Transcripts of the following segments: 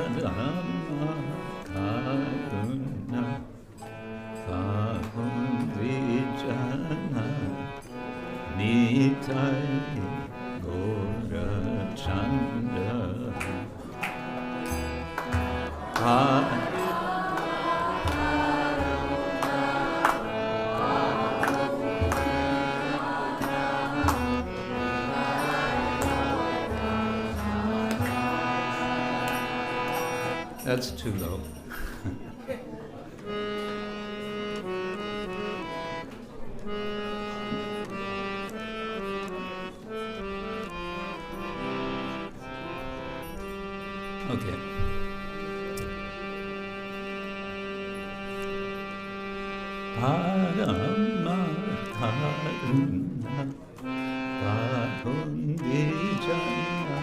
Parama Karuna Pahu Jana Nitai-Gauracandra That's too low. Okay. Parama Karuna Pahu Jana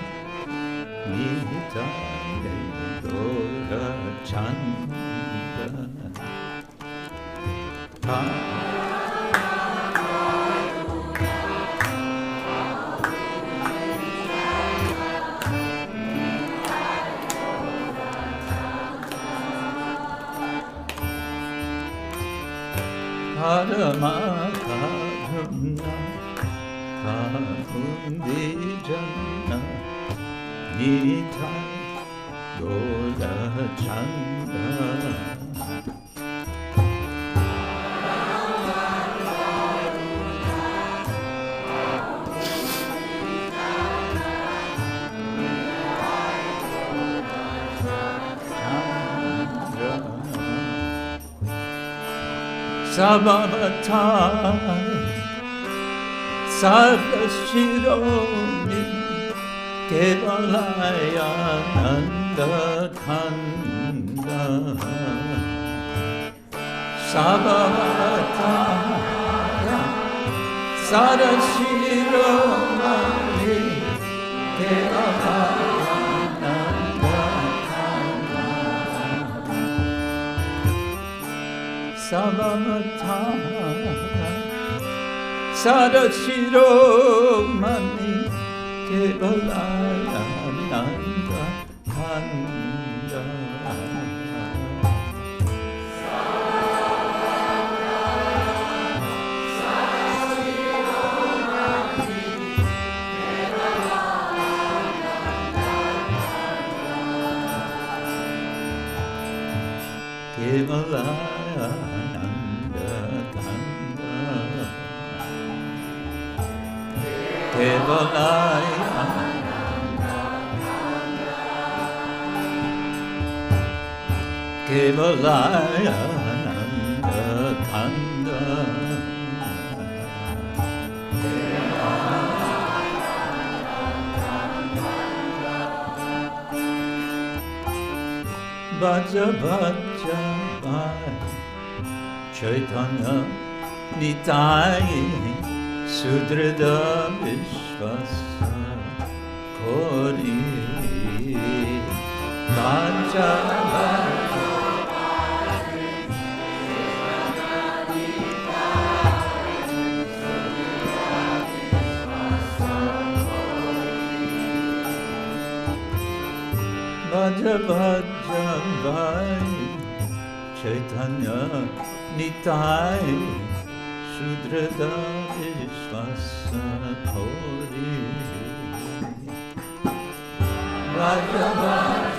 Nitai-Gauracandra Parama Karuna Pahu Jana Nitai-Gauracandra saba avatāra saba śiroman kevala ānanda-kanda saba avatāra saba śiroman kevala saba avatāra saba śiroman kevala ānanda-kanda kevala kevala kevala ānanda-kanda bhajo bhajo bhāi caitanya nitāi sudr biśwāsa kori bhajo bhajo bhāi caitanya nitāi sudr biśwāsa kori bhajo bhajo bhāi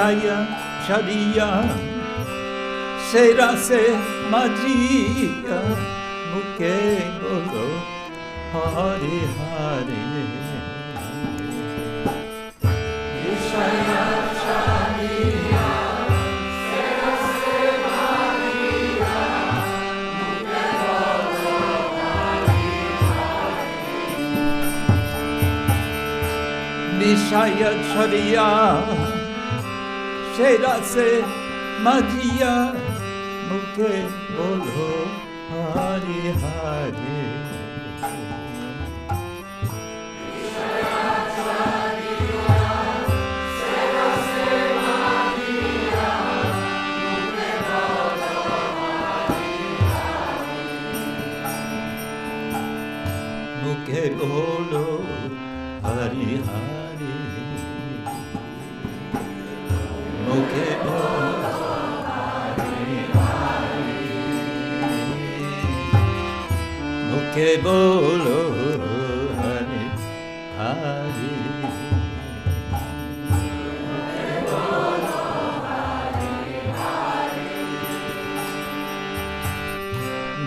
Daya chariya serase majiya muke bolo hari hari Daya chariya serase majiya muke bolo hari hari Daya chariya serase majiya muke bolo hari hari Deke bolo Hari Hari.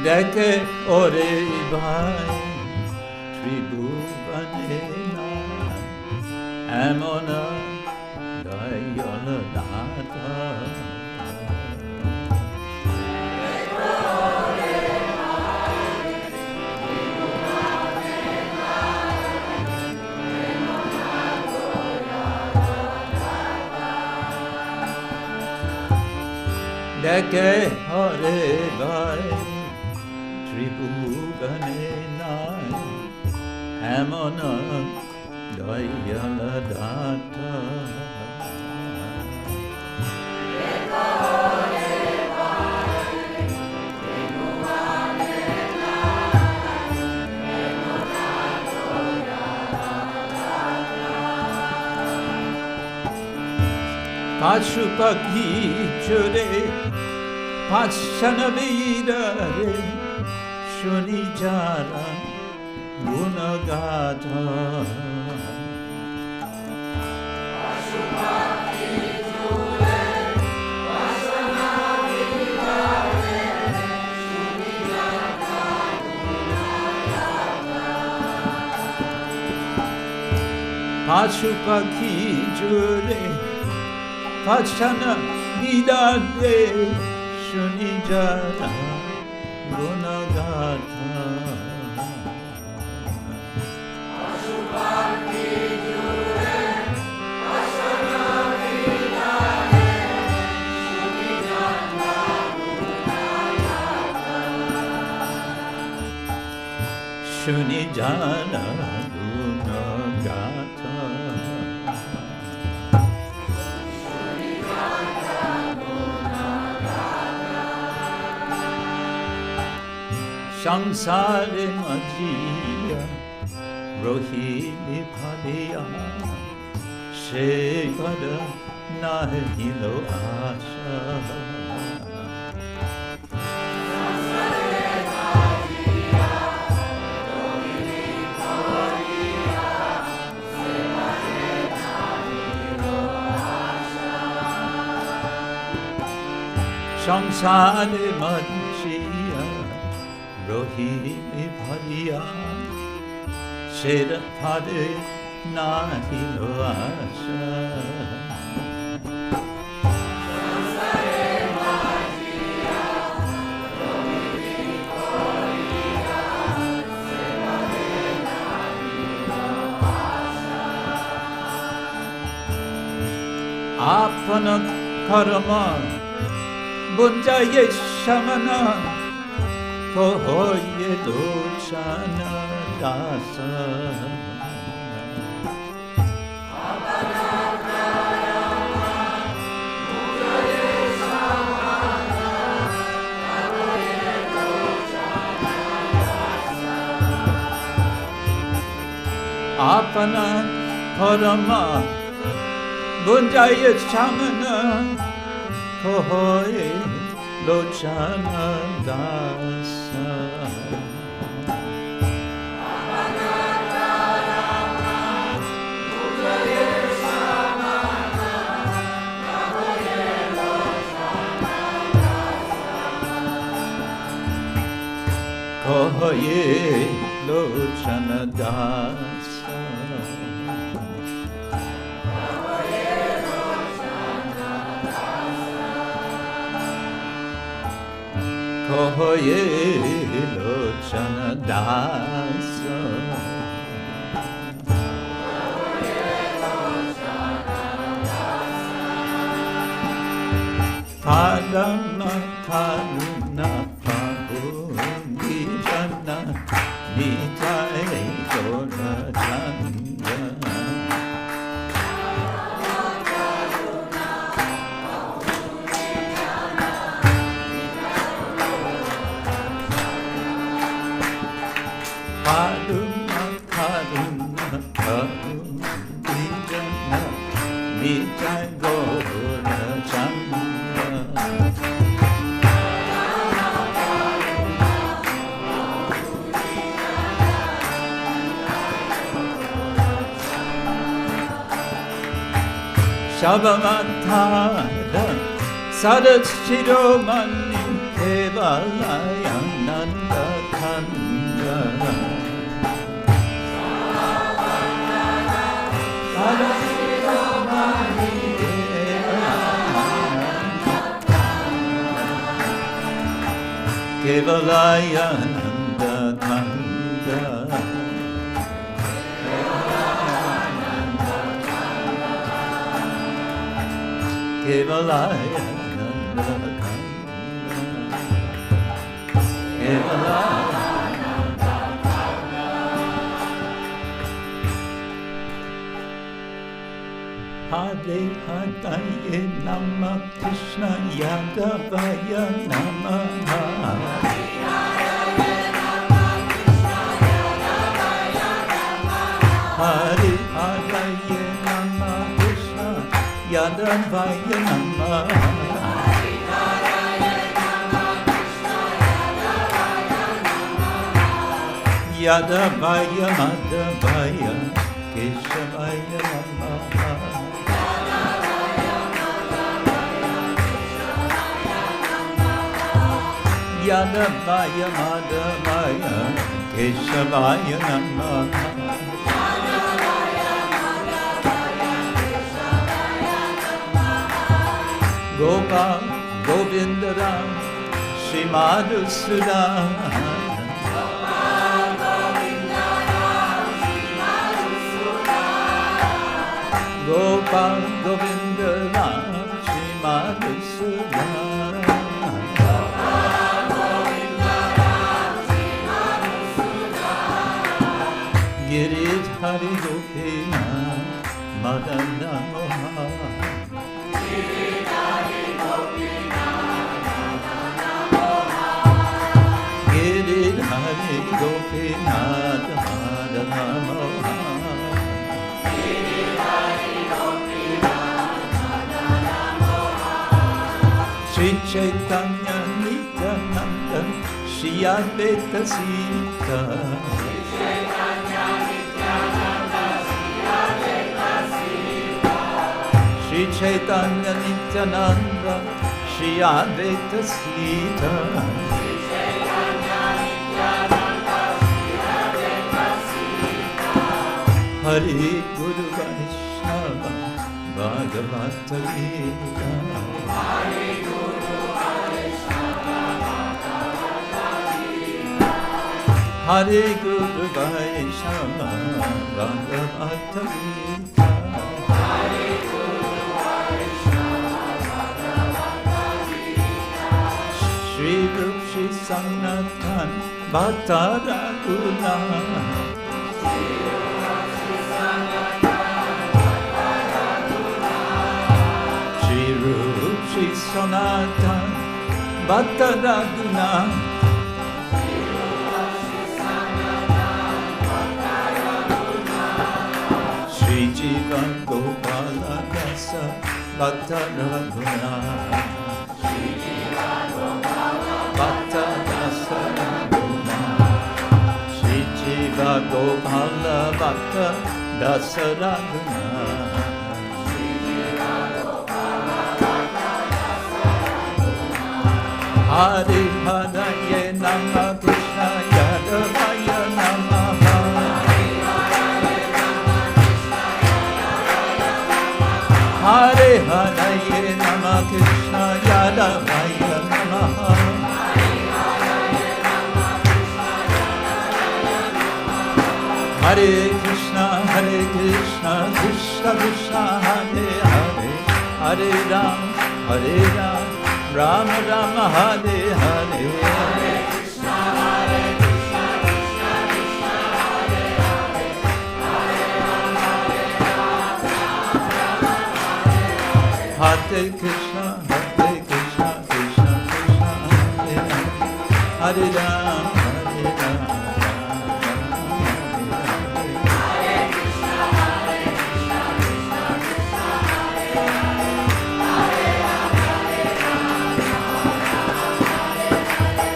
Deke ore bhāi tri-bhuvane ānanda-kanda. Deke ore bhāi tri-bhuvane ānanda-kanda. Pashupakhi chure Pashana vidare Shuni Jana Guna-āgāthā. Pashupakhi chure Pashana vidare Shuni Jana Guna-āgāthā. Pashupakhi chure Pashana vidare Shuni Jana Guna-āgāthā. Pashupakhi chure Pashana vidare Shuni Jana Guna-āgāthā. Shuni Jana Guna-āgāthā. Samsare Madhya Rohini Padya Shekara Nahilo Asa. Samsare Madhya Rohini Padya Shekara Nahilo Asa. Apana karma bunjaye śiroman kohoye locana-dāsa. Apana Parama bunjaye śiroman kohoye locana-dāsa. Kohoye locana-dāsa. Kohoye locana-dāsa. Parama karuna pahū Jana Nitai-Gauracandra. Karuna karuna pahū Jana Nitai-Gauracandra. avatāra-sāra sada śiroman kevala ānanda-kanda sada śiroman kevala ānanda-kanda kevala ānanda-kanda kevala Hare Hare Nama Krishna Yadavaya Namaha Hare Hare Nama Krishna Yadavaya Namaha Yadavaya Madhavaya Keshavaya Namaha Yadavaya Madhavaya Keshavaya Namaha Gopal Govindara Srimadhusura Gopal Govindara Srimadhusura Giridhari Gopina Madana Moha Giridhari Gopina Madana Moha Giridhari Gopina Madana Moha Giridhari Gopina Madana Moha Sri Chaitanya Nityananda Shri Advaita Sita Shri Chaitanya Nityananda Shri Advaita Sita Hari Guru Vaishnava Bhagavata Gita Hari Guru Vaishnava Bhagavata Gita Hari Guru Vaishnava Bhagavata Gita Hari Guru Shri Rup Shri Sanatan Avatāra-sāra Shri Rup Shri Sanatan Avatāra-sāra Shri Jiva Gopala Dasa avatāra-sāra Dasa Shri Jiva Gopala Bhakta Dasa Raguna Hare Hare Nama Krishna Yadavaya Namaha Hare Hare Nama Krishna Yadavaya Namaha Hare Krishna, Krishna Krishna, Hare Hare, Hare Ram, Rama Rama, Hare Hare. Hare Krishna, Krishna Krishna, Hare Hare, Hare Rama, Rama Rama, Hare Krishna, Krishna Krishna, Hare Hare,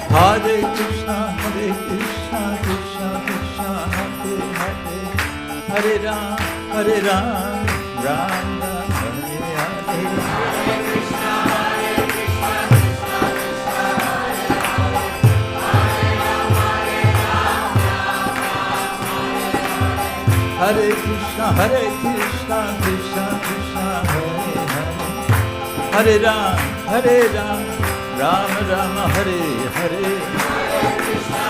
Hare Ram, Hare Krishna, Krishna Krishna, Hare Hare, Hare Ram, Ram Ram, Hare Hare. Hare Krishna, Krishna Krishna, Hare Hare, Hare Ram, Rama Rama, Hare Hare. Hare Krishna,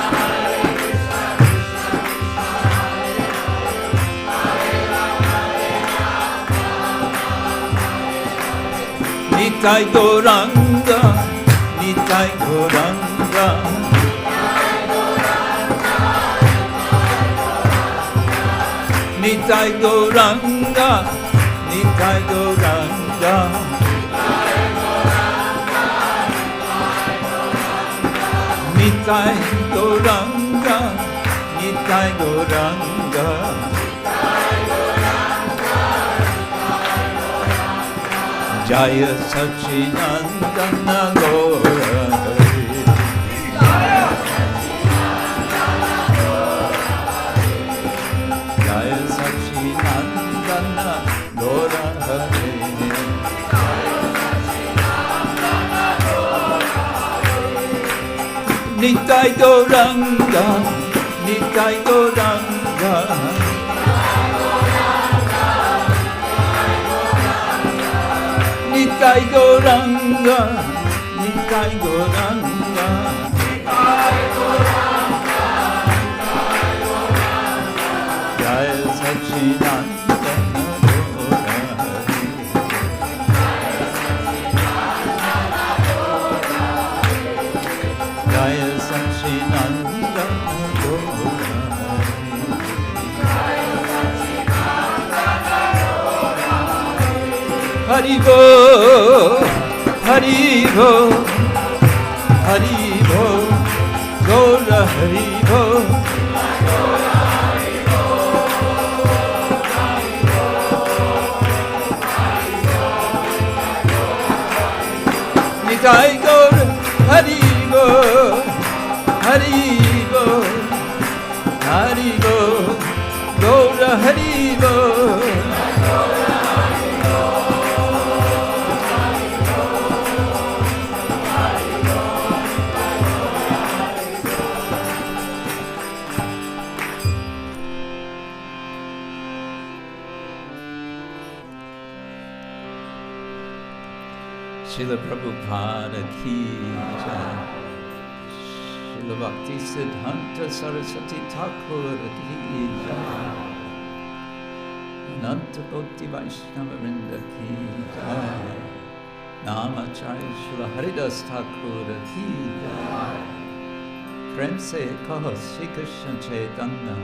Krishna Krishna, Hare Hare, Hare Rama, Nitai-Gauracandra, Nitai-Gauracandra, Nitai-Gauracandra, Nitai-Gauracandra, Nitai-Gauracandra, Nitai-Gauracandra, Jaya Sachinandana Gaura Hari, Jaya Sachinandana Gaura Hari, Nitai-Gauracandra, Nitai-Gauracandra, Nitai-Gauracandra, Nitai-Gauracandra, Jaya Sachinandana Gaura Hari, Jaya Sachinandana Gaura Hari, Haribo, Haribo, Haribo, Gaura Haribo, Nitai-Gaura Haribo, Haribo, Haribo, Gaura Haribo. Srila Prabhupada ki jai, Srila Bhakti Siddhanta Saraswati Thakura ki jai, Ananta Koti Vaishnava Vrinda ki jai, Namacharya Srila Haridas Thakura ki jai, Prem se kaho Shri Krishna Chaitanya,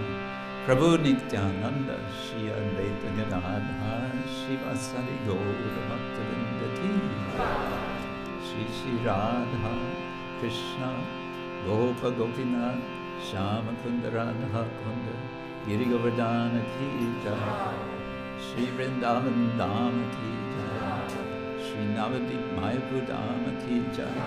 Prabhu Nityananda, Shri Advaita Gadadhar, Shivasari Gaura Bhakta-vrinda ki jai, Shri Shri Radha Krishna Gopa Gopinath Shama Kunda Radha Kunda Giri Govardhana ki jai, Shri Vrindavan Dhama ki jai, Shri Navadip Mayapur Dhama ki jai,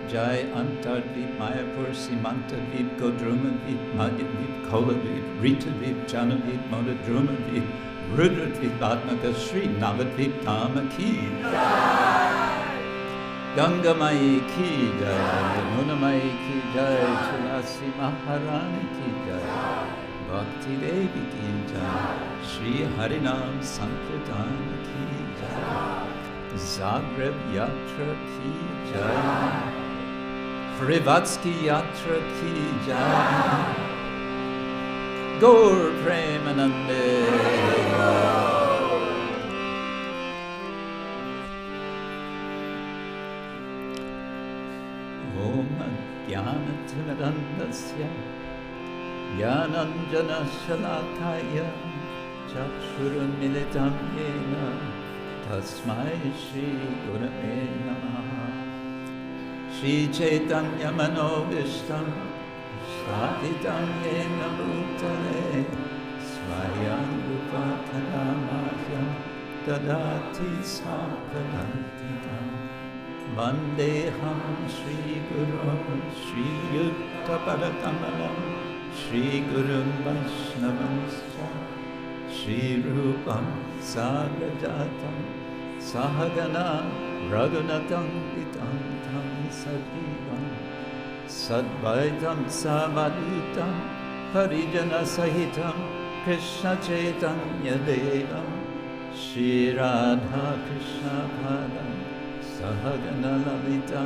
Jai Antardvip Mayapur Simantadvip Godrumadvip Madhyadvip Koladvip Ritadvip Janadvip Modadrumadvip Rudradvip Atmaka Shri Navadvip Dhama ki jai, Ganga Mai ki jai, Yamuna Mai ki jai, Tulasi Maharani ki jai, Bhakti Devi ki jai, Shri Harinam Sankirtana ki jai, Zagreb Yatra ki jai, Privatsky Yatra ki jai, Gaur Premanande. Jnana-timirandasya Jnananjana Shalakaya Chakshurunmilitam Yena Tasmai Shri Gurave Namaha Shri Chaitanya Manovishtam Shaditam Yena Bhutale Swayam Rupa Kadamaya Dadati Sapadantikam Vandeham Shri Guru Shri Yutta Parakamalam Shri Guru Vaishnavanscha Shri Rupam Sagrajatam Sahagana Raghunatam Vitam Tam Sajivam Sadvaitam Savadutam Parijana Sahitam Krishna Chaitanya Devam Shri Radha Krishna Padam Sahagana Lalita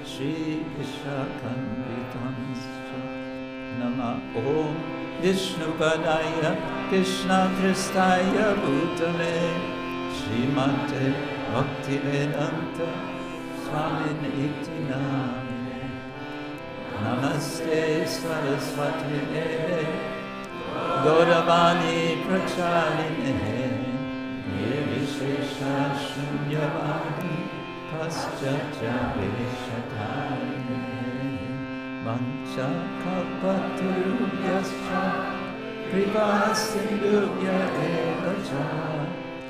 Shri Vishakam Nama Om Vishnu Padaya Krishna Kristaya Bhutale Srimate Bhaktivedanta Swami Iti Namine Namaste Saraswati Deve Gauravani Prachaline Nirvishesha Shunyavadi Paschatya Veshatayane Mancha Kalpatarubhyascha Kripa Sindhubhya Evacha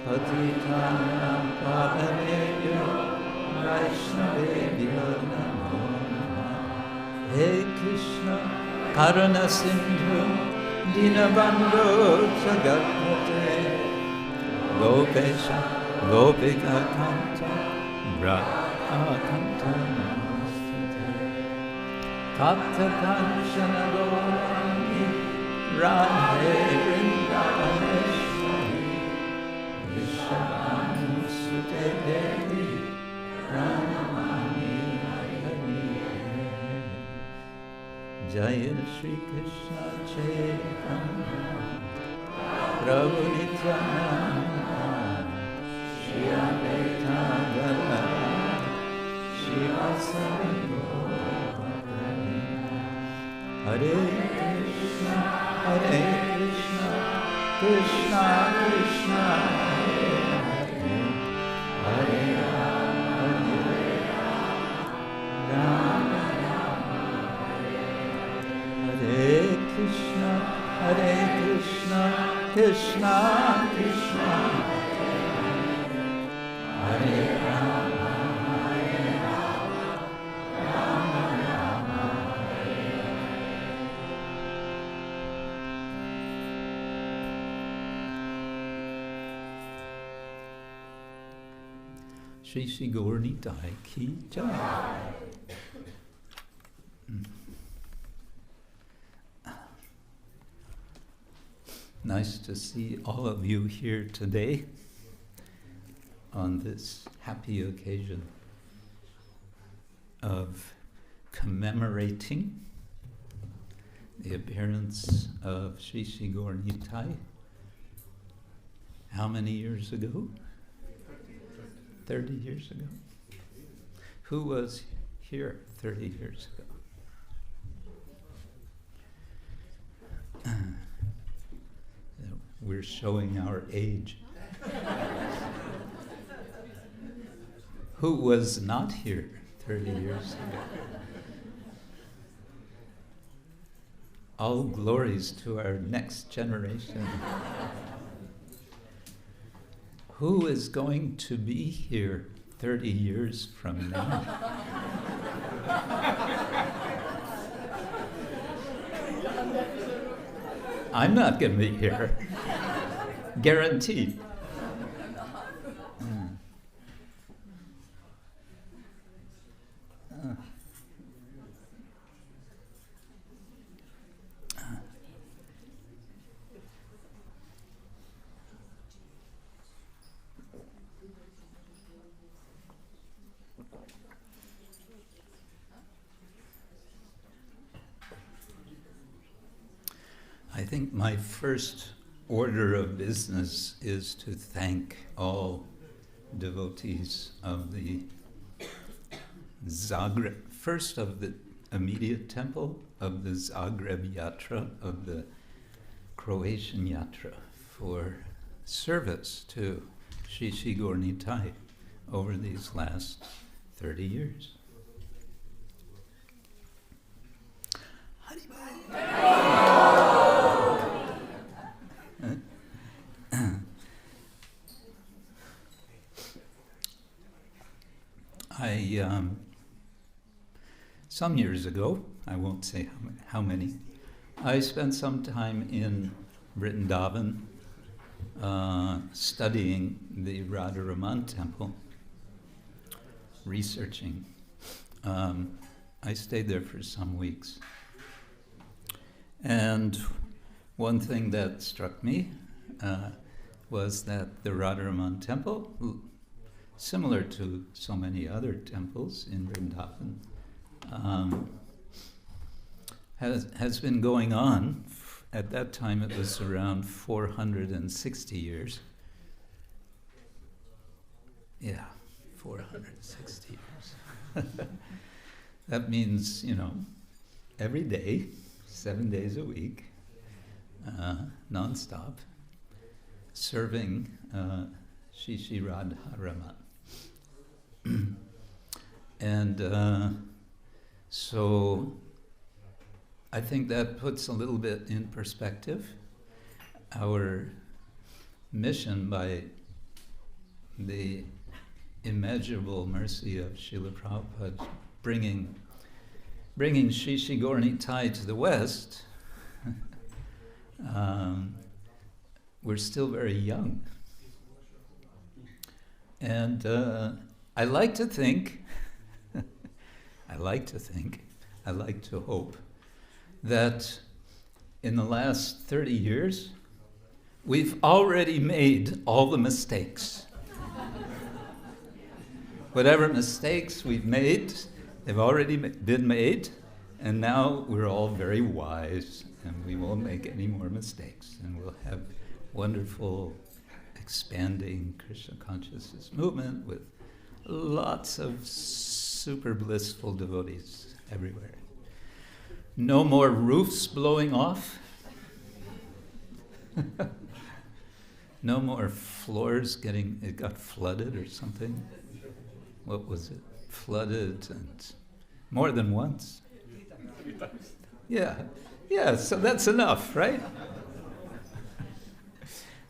Patitanam Pavanebhyo Vaishnavebhyo Namo Namaha He Krishna Karuna Sindhu Dinabandhu Jagatpate Gopesha Gopika Kanta Radha Kanta Namaste Tapta Kanchana Gaurani Radhe Vrindavaneshwari Vishnu Sute Devi Pranamami Hari Jaya Shri Krishna Chaitanya Prabhu Nityananda Shri avatāra-sāra Shri Vasari Hare Krishna, Hare Krishna, Krishna Krishna, Hare Hare, Hare Rama, Hare Rama, Rama Rama, Hare Krishna, Hare Krishna, Krishna Krishna, Hare Rama. Shri Gaura Nitai ki Jana. Nice to see all of you here today on this happy occasion of commemorating the appearance of Shri Gaura Nitai. How many years ago? 30 years ago. Who was here 30 years ago? We're showing our age. Who was not here 30 years ago? All glories to our next generation. Who is going to be here 30 years from now? I'm not going to be here. Guaranteed. I think my first order of business is to thank all devotees of the Zagreb, first of the immediate temple, of the Zagreb Yatra, of the Croatian Yatra, for service to Shri Gaura Nitai over these last 30 years. Some years ago, I won't say how many, I spent some time in Vrindavan studying the Radharaman temple, researching. I stayed there for some weeks. And one thing that struck me was that the Radharaman temple, similar to so many other temples in Vrindavan, has been going on. At that time it was around 460 years. Yeah, 460 years. That means, every day, 7 days a week, non-stop, serving Shri Radharaman. And so I think that puts a little bit in perspective our mission by the immeasurable mercy of Srila Prabhupada bringing Shri Gaura Nitai to the West. We're still very young. And I like to hope that in the last 30 years, we've already made all the mistakes. Whatever mistakes we've made, they've already been made, and now we're all very wise, and we won't make any more mistakes, and we'll have wonderful, expanding Krishna consciousness movement with lots of super blissful devotees everywhere. No more roofs blowing off. No more floors it got flooded or something. What was it? Flooded and more than once. 3 times. Yeah, so that's enough, right?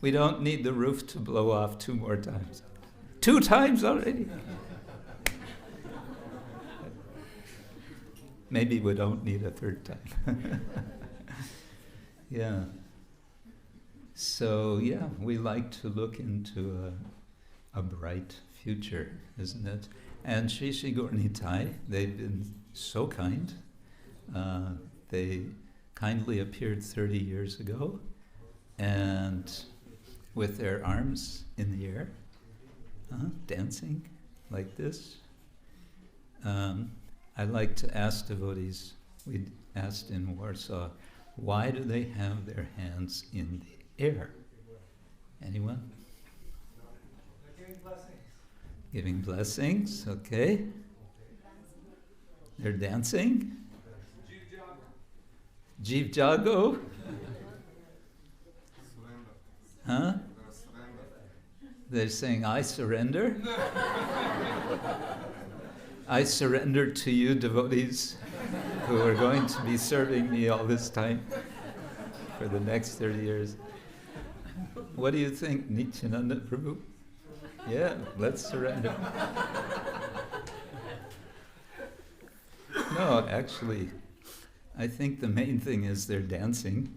We don't need the roof to blow off 2 more times. 2 times already? Maybe we don't need a 3rd time. Yeah. So, we like to look into a bright future, isn't it? And Shri Gaura Nitai, they've been so kind. They kindly appeared 30 years ago, and with their arms in the air, dancing like this. I like to ask devotees, we asked in Warsaw, why do they have their hands in the air? Anyone? Giving blessings. Giving blessings, okay. They're dancing. Jeev Jago. Huh? They're saying, I surrender. I surrender to you, devotees, who are going to be serving me all this time for the next 30 years. What do you think, Nityananda Prabhu? Yeah, let's surrender. No, actually, I think the main thing is they're dancing.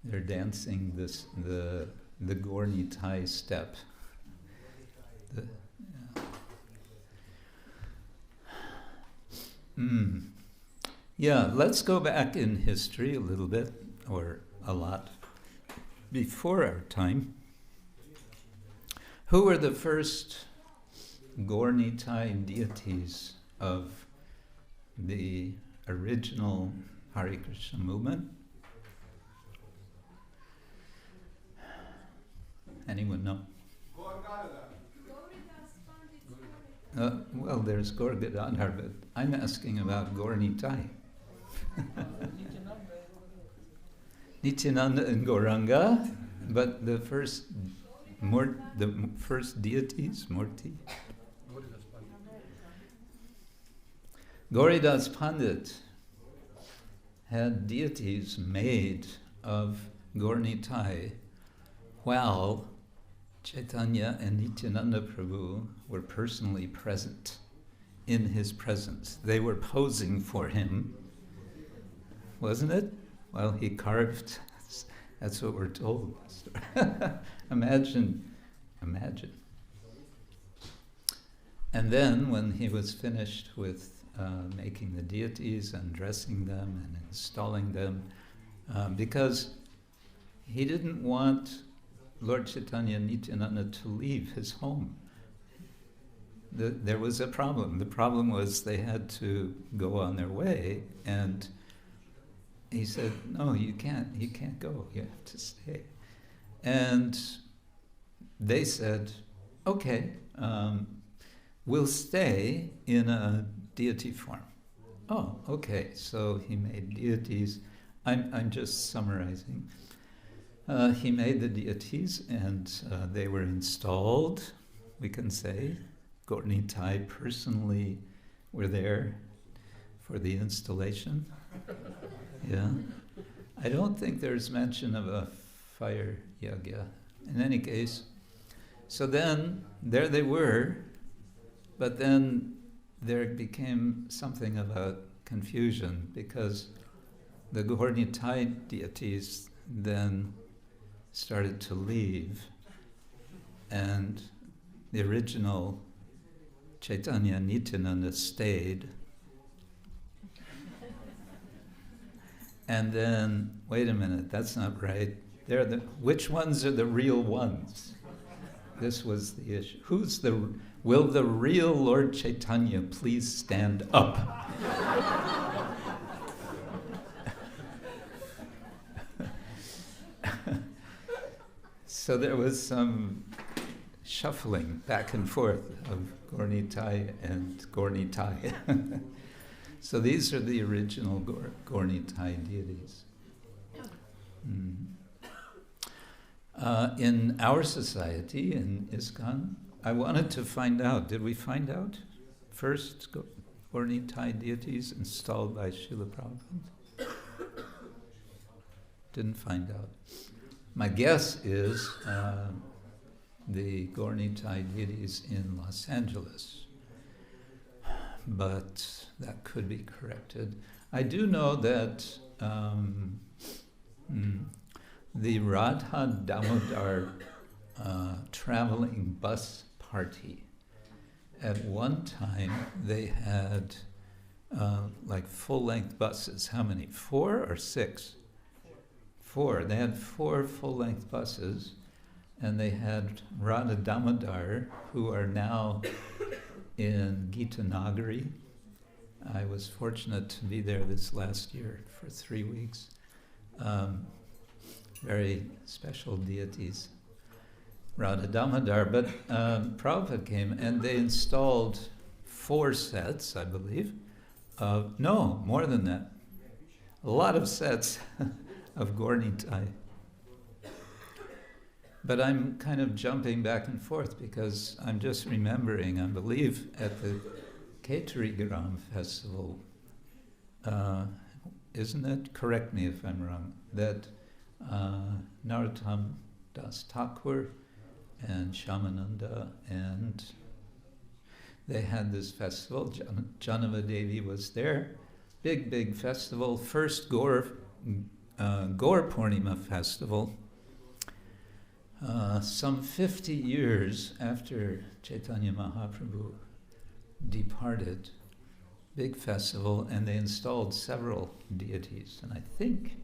They're dancing the Gaura Nitai step. Yeah, let's go back in history a little bit, or a lot, before our time. Who were the first Gaura Nitai deities of the original Hare Krishna movement? Anyone know? Well, there's Gaura Gadadhar, but I'm asking about Gaura Nitai. Nityananda and Gauranga, but the first deities, Murti. Gauridas Pandit had deities made of Gaura Nitai while Caitanya and Nityananda Prabhu were personally present in his presence. They were posing for him, wasn't it? While he carved, that's what we're told. Imagine. And then when he was finished with making the deities and dressing them and installing them, because he didn't want Lord Chaitanya Nityananda to leave his home. There was a problem. The problem was they had to go on their way, and he said, no, you can't go, you have to stay. And they said, okay, we'll stay in a deity form. Oh, okay, so he made deities. I'm just summarizing. He made the deities, and they were installed, we can say. Gaura Nitai personally were there for the installation. Yeah. I don't think there's mention of a fire yagya. In any case, so then there they were, but then there became something of a confusion, because the Gaura Nitai deities then started to leave, and the original Chaitanya Nityananda stayed. And then, wait a minute, that's not right. Which ones are the real ones? This was the issue. Will the real Lord Chaitanya please stand up? So there was some shuffling back and forth of Gaura Nitai and Gaura Nitai. So these are the original Gaura Nitai deities. In our society, in ISKCON, I wanted to find out, did we find out first Gaura Nitai deities installed by Srila Prabhupada? Didn't find out. My guess is the Gaura Nitai deities in Los Angeles, but that could be corrected. I do know that the Radha Damodar traveling bus party, at one time they had like full-length buses. How many? 4 or 6? 4. They had 4 full-length buses, and they had Radha Damodar, who are now in Gita Nagari. I was fortunate to be there this last year for 3 weeks. Very special deities, Radha Damodar. But Prabhupada came and they installed 4 sets, I believe. No, more than that. A lot of sets of Gaura Nitai. But I'm kind of jumping back and forth because I'm just remembering, I believe, at the Kshetra festival, isn't it? Correct me if I'm wrong, that Narottam Das Thakura and Shamananda, and they had this festival. Jana Devi was there. Big festival. First Gaur Purnima festival. Some 50 years after Chaitanya Mahaprabhu departed, big festival, and they installed several deities, and I think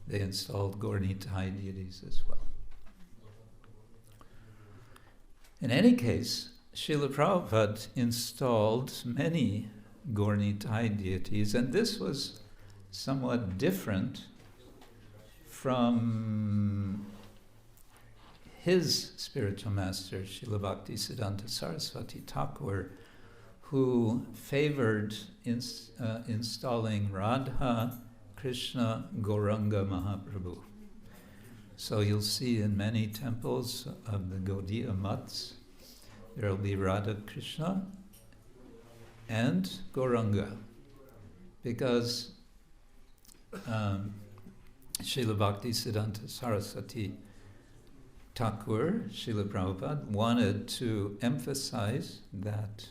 they installed Gaura Nitai deities as well. In any case, Srila Prabhupada installed many Gaura Nitai deities, and this was somewhat different from his spiritual master, Srila Bhaktisiddhanta Saraswati Thakur, who favored installing Radha Krishna Gauranga Mahaprabhu. So you'll see in many temples of the Gaudiya Mats, there will be Radha Krishna and Gauranga, because Srila Bhaktisiddhanta Saraswati Thakur, Srila Prabhupada, wanted to emphasize that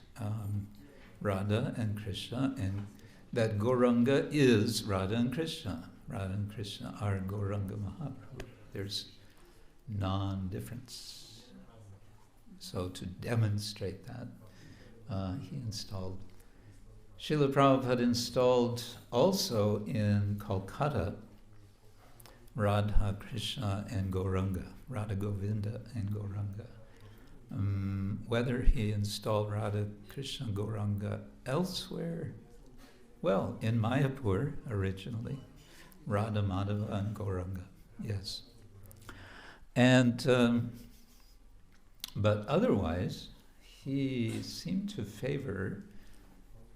Radha and Krishna, and that Gauranga is Radha and Krishna. Radha and Krishna are Gauranga Mahaprabhu. There's non-difference. So to demonstrate that, he installed Srila Prabhupada installed also in Kolkata Radha, Krishna, and Gauranga, Radha Govinda and Gauranga. Whether he installed Radha, Krishna, Gauranga elsewhere, well, in Mayapur originally, Radha, Madhava, and Gauranga, yes. And, but otherwise, he seemed to favor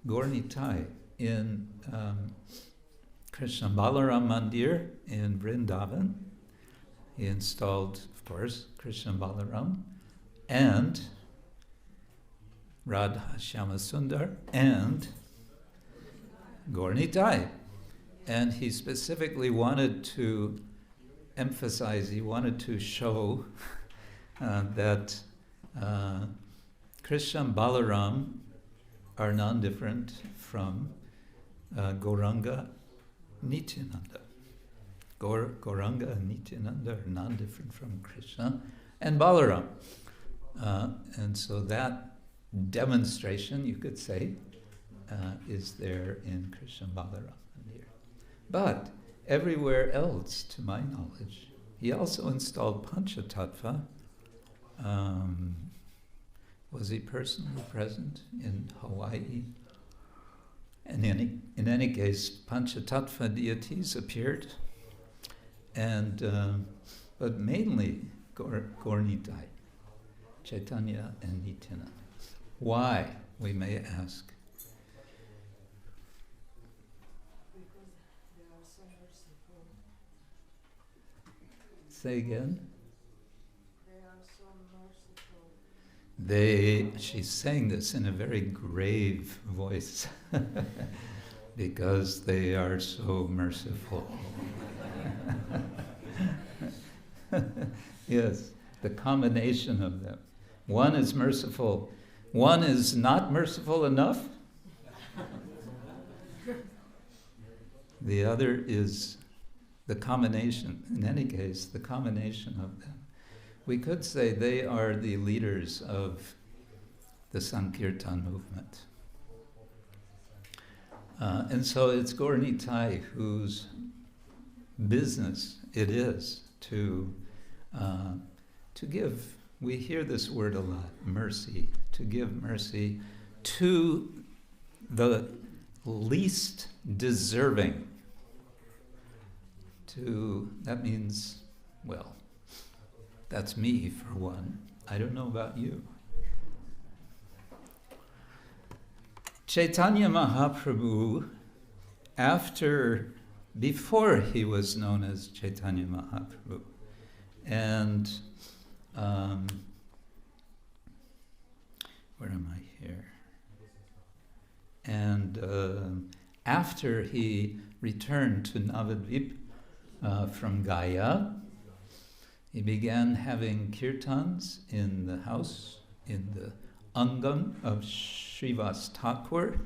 Gaura Nitai in Krishna Balaram Mandir in Vrindavan. He installed, of course, Krishna Balaram and Radha Shyama Sundar and Gaura Nitai. And he specifically wanted to emphasize, he wanted to show that Krishna and Balaram are non-different from Gauranga Nityananda. Gauranga and Nityananda are non-different from Krishna and Balaram. And so that demonstration, you could say, is there in Krishna Balaram. But everywhere else, to my knowledge, he also installed Panchatattva. Was he personally present in Hawaii? And in any case, Panchatattva deities appeared, and but mainly Gaura Nitai, Chaitanya and Nityananda. Why, we may ask? Say again. She's saying this in a very grave voice because they are so merciful. Yes, the combination of them. One is merciful, one is not merciful enough. The other is the combination, in any case, the combination of them. We could say they are the leaders of the Sankirtan movement. And so it's Gaura Nitai whose business it is to give, we hear this word a lot, mercy, to give mercy to the least deserving. That means, well, that's me for one. I don't know about you. Chaitanya Mahaprabhu, before he was known as Chaitanya Mahaprabhu, and where am I here? And after he returned to Navadvip from Gaya, he began having kirtans in the house, in the angam of Srivas Thakura.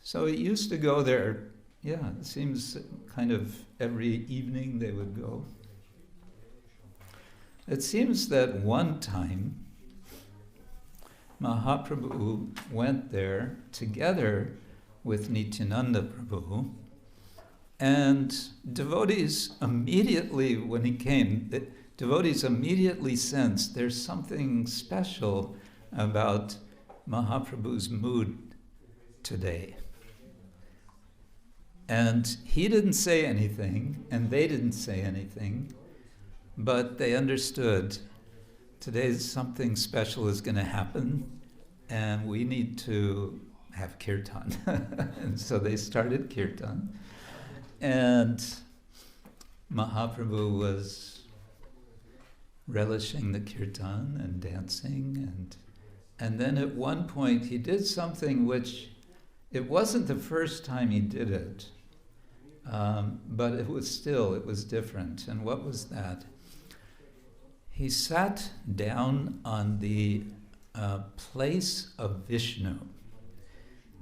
So he used to go there, it seems kind of every evening they would go. It seems that one time Mahaprabhu went there together with Nityananda Prabhu, and devotees immediately, when he came, devotees immediately sensed there's something special about Mahaprabhu's mood today. And he didn't say anything, and they didn't say anything, but they understood today something special is going to happen, and we need to have kirtan. And so they started kirtan. And Mahaprabhu was relishing the kirtan and dancing, and then at one point he did something which, it wasn't the first time he did it, but it was different. And what was that? He sat down on the place of Vishnu.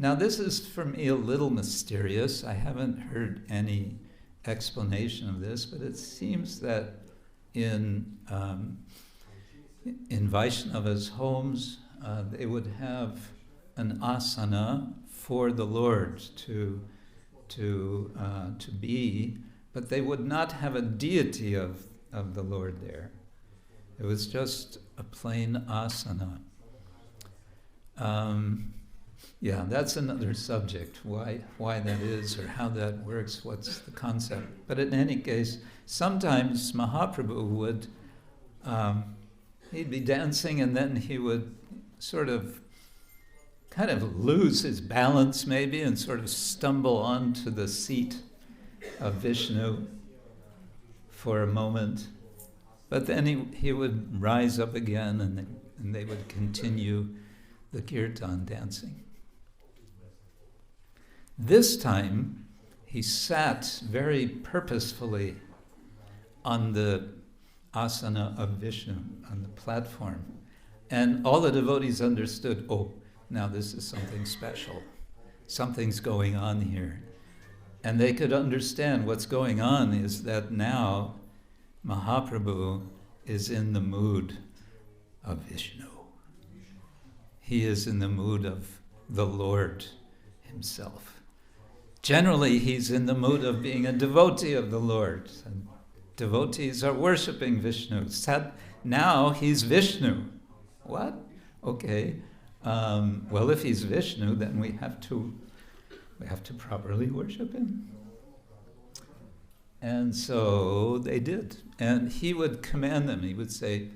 Now this is for me a little mysterious. I haven't heard any explanation of this, but it seems that in Vaishnavas' homes, they would have an asana for the Lord to be, but they would not have a deity of the Lord there. It was just a plain asana. Yeah, that's another subject, why that is or how that works, what's the concept. But in any case, sometimes Mahaprabhu would, he'd be dancing and then he would sort of kind of lose his balance maybe and sort of stumble onto the seat of Vishnu for a moment. But then he would rise up again and they would continue the kirtan dancing. This time, he sat very purposefully on the asana of Vishnu, on the platform. And all the devotees understood, oh, now this is something special. Something's going on here. And they could understand what's going on is that now Mahaprabhu is in the mood of Vishnu. He is in the mood of the Lord himself. Generally, he's in the mood of being a devotee of the Lord. And devotees are worshipping Vishnu. Now he's Vishnu. What? Okay. Well, if he's Vishnu, then we have to properly worship him. And so they did. And he would command them. He would say,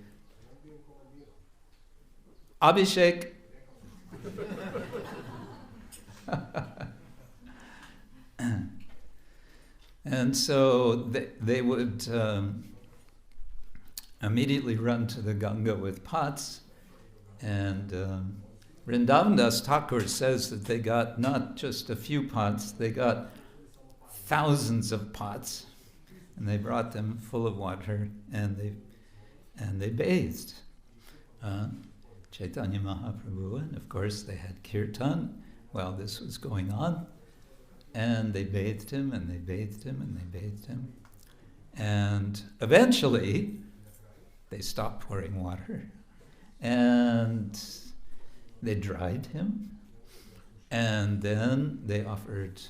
Abhishek. And so they would immediately run to the Ganga with pots. And Vrindavan Thakura says that they got not just a few pots, they got thousands of pots. And they brought them full of water and they bathed. Chaitanya Mahaprabhu, and of course they had kirtan while this was going on. And they bathed him, and they bathed him, and they bathed him. And eventually, they stopped pouring water. And they dried him. And then they offered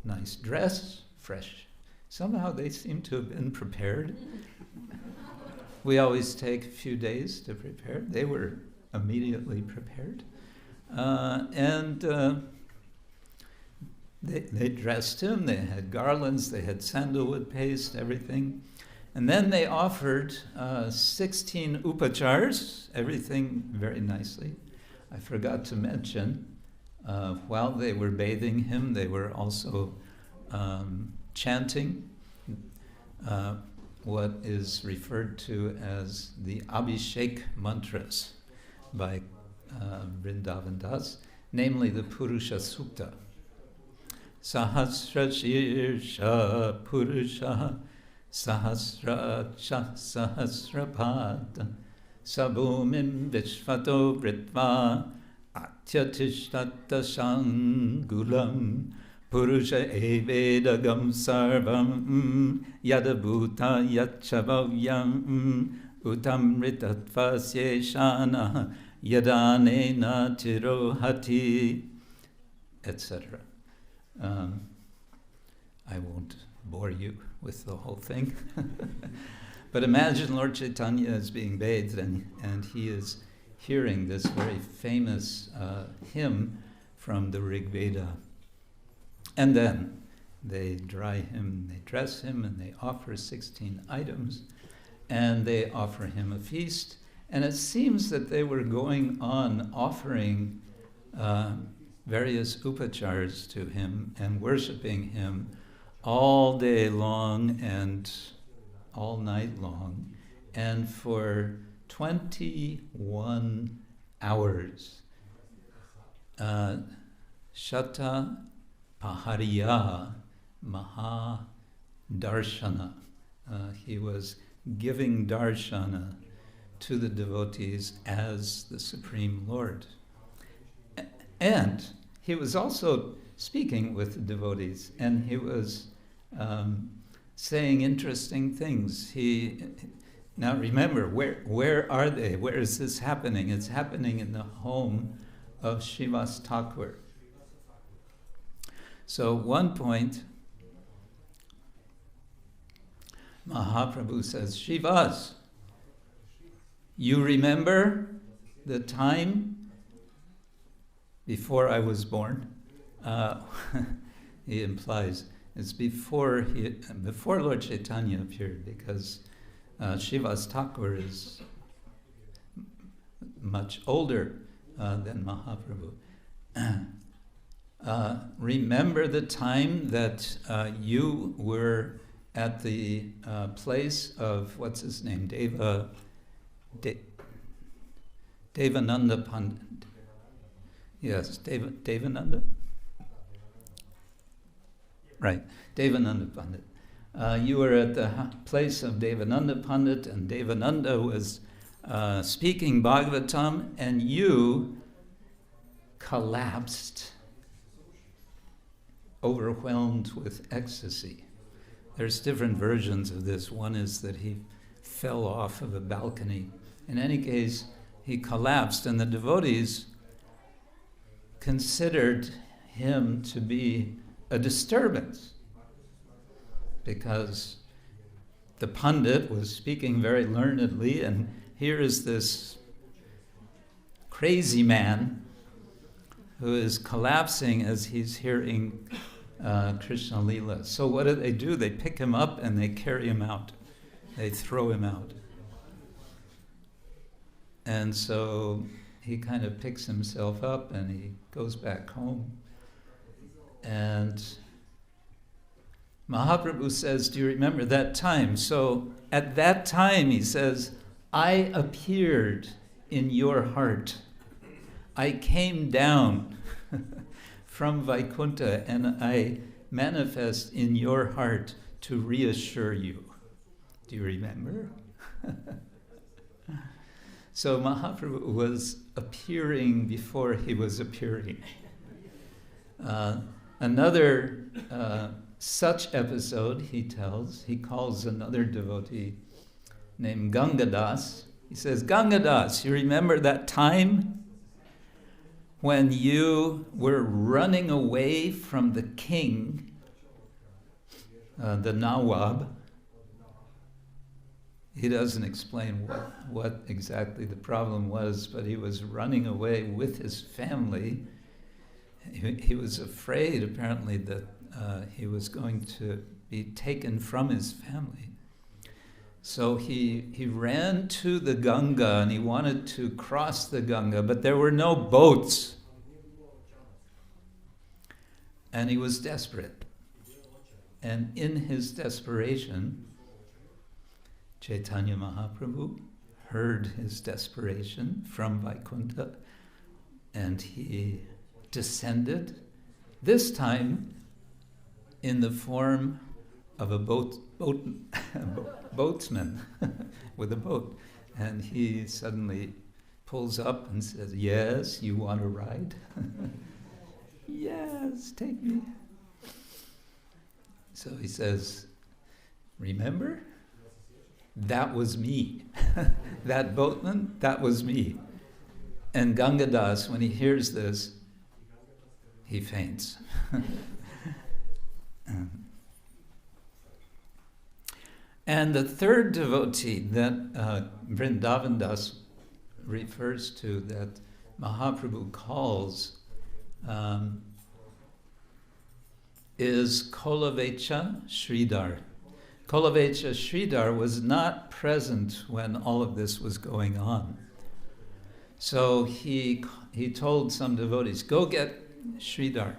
nice dress, fresh. Somehow they seem to have been prepared. We always take a few days to prepare. They were immediately prepared. They dressed him, they had garlands, they had sandalwood paste, everything. And then they offered 16 upachars, everything very nicely. I forgot to mention, while they were bathing him, they were also chanting what is referred to as the Abhishek mantras by Vrindavan Das, namely the Purusha Sukta. Sahasra Shirsha Purusha Sahasra Sahasra Pada Sabumim Vishvato Vritva Atyatishtatta Shangulam Purusha Evedagam Sarvam Yadabhuta Yachavayam Utamritatvasye Yadanena Tirohati, etc. I won't bore you with the whole thing. But imagine Lord Chaitanya is being bathed and he is hearing this very famous hymn from the Rig Veda. And then they dry him, they dress him, and they offer 16 items, and they offer him a feast. And it seems that they were going on offering various upachars to him and worshiping him all day long and all night long. And for 21 hours, Shata Pahariya Maha Darshana. He was giving darshana to the devotees as the Supreme Lord. And he was also speaking with the devotees, and he was saying interesting things. Now remember, where are they? Where is this happening? It's happening in the home of Srivas Thakur. So at one point, Mahaprabhu says, Shivas, you remember the time before I was born? He implies it's before Lord Chaitanya appeared, because Shivas Thakura is much older than Mahaprabhu. Remember the time that you were at the place of, what's his name, Devananda Pandit. Yes, Devananda? Right, Devananda Pandit. You were at the place of Devananda Pandit, and Devananda was speaking Bhagavatam, and you collapsed, overwhelmed with ecstasy. There's different versions of this. One is that he fell off of a balcony. In any case, he collapsed, and the devotees considered him to be a disturbance, because the Pandit was speaking very learnedly, and here is this crazy man who is collapsing as he's hearing Krishna Leela. So what do? They pick him up and they carry him out. They throw him out. And so he kind of picks himself up and he goes back home. And Mahaprabhu says, do you remember that time? So at that time, he says, I appeared in your heart. I came down from Vaikuntha and I manifest in your heart to reassure you. Do you remember? So Mahaprabhu was appearing before he was appearing. Another such episode, he calls another devotee named Gangadas. He says, Gangadas, you remember that time when you were running away from the king, the Nawab? He doesn't explain what exactly the problem was, but he was running away with his family. He was afraid, apparently, that he was going to be taken from his family. So he ran to the Ganga and he wanted to cross the Ganga, but there were no boats. And he was desperate. And in his desperation, Chaitanya Mahaprabhu heard his desperation from Vaikuntha, and he descended, this time in the form of a boatsman with a boat. And he suddenly pulls up and says, yes, you want to ride? Yes, take me. So he says, remember? That was me. That boatman, that was me. And Gangadas, when he hears this, he faints. And the third devotee that Vrindavan Das refers to, that Mahaprabhu calls, is Kolavecha Sridhar. Kolavecha Sridhar was not present when all of this was going on. So he told some devotees, go get Sridhar.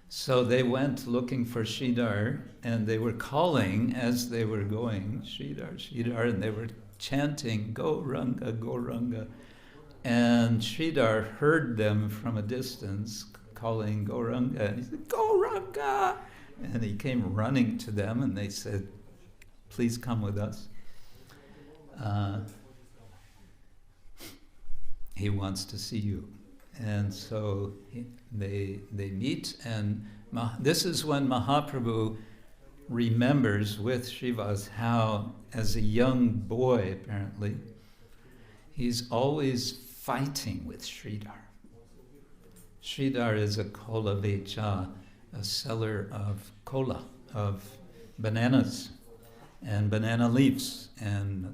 So they went looking for Sridhar, and they were calling as they were going, Sridhar, Sridhar, and they were chanting, Gauranga, Gauranga. And Sridhar heard them from a distance calling Gauranga, and he said, Gauranga! And he came running to them, and they said, please come with us. He wants to see you. And so they meet, and this is when Mahaprabhu remembers with Srivas how, as a young boy apparently, he's always fighting with Sridhar. Sridhar is a kola vecha, a seller of kola, of bananas and banana leaves and,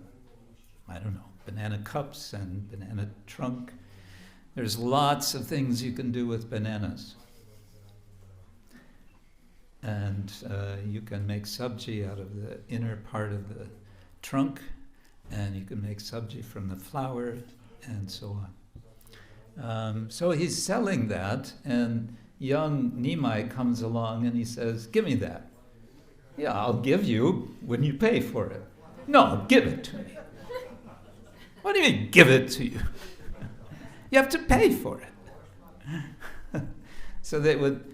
I don't know, banana cups and banana trunk. There's lots of things you can do with bananas. And you can make sabji out of the inner part of the trunk, and you can make sabji from the flower, and so on. So he's selling that, and young Nimai comes along and he says, "Give me that." "Yeah, I'll give you when you pay for it." "No, give it to me." "What do you mean, give it to you?" "You have to pay for it." So they would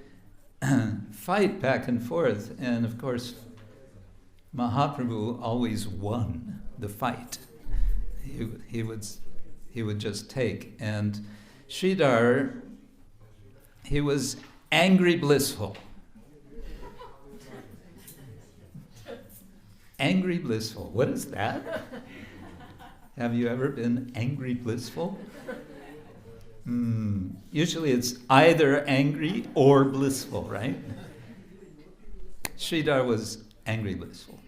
fight back and forth, and of course Mahaprabhu always won the fight. He would just take. And Sridhar, he was angry blissful. Angry blissful. What is that? Have you ever been angry blissful? Usually it's either angry or blissful, right? Sridhar was angry blissful.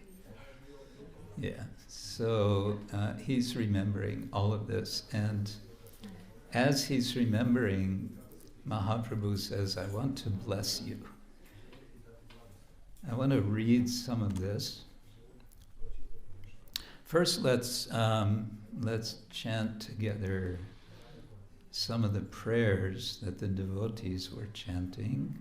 Yeah, so he's remembering all of this. And as he's remembering, Mahaprabhu says, "I want to bless you." I want to read some of this. First, let's chant together some of the prayers that the devotees were chanting.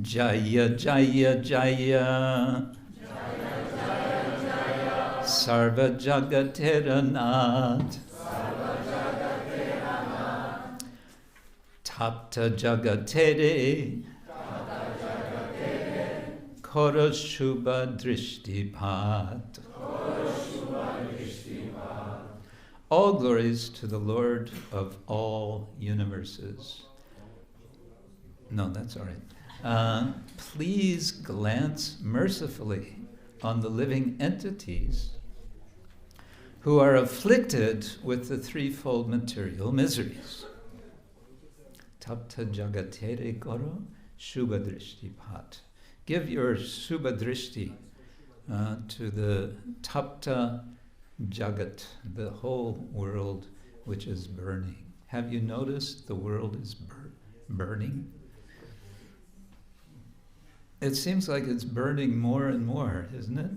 Jaya Jaya Jaya, Sarva Jagateranat, Tapta Jagatere, Kora Shubha Drishtipat. All glories to the Lord of all universes. No, that's all right. Please glance mercifully on the living entities who are afflicted with the threefold material miseries. Tapta jagatere koro shubha drishtipat. Give your shubha drishti to the tapta jagat, the whole world which is burning. Have you noticed the world is burning? It seems like it's burning more and more, isn't it?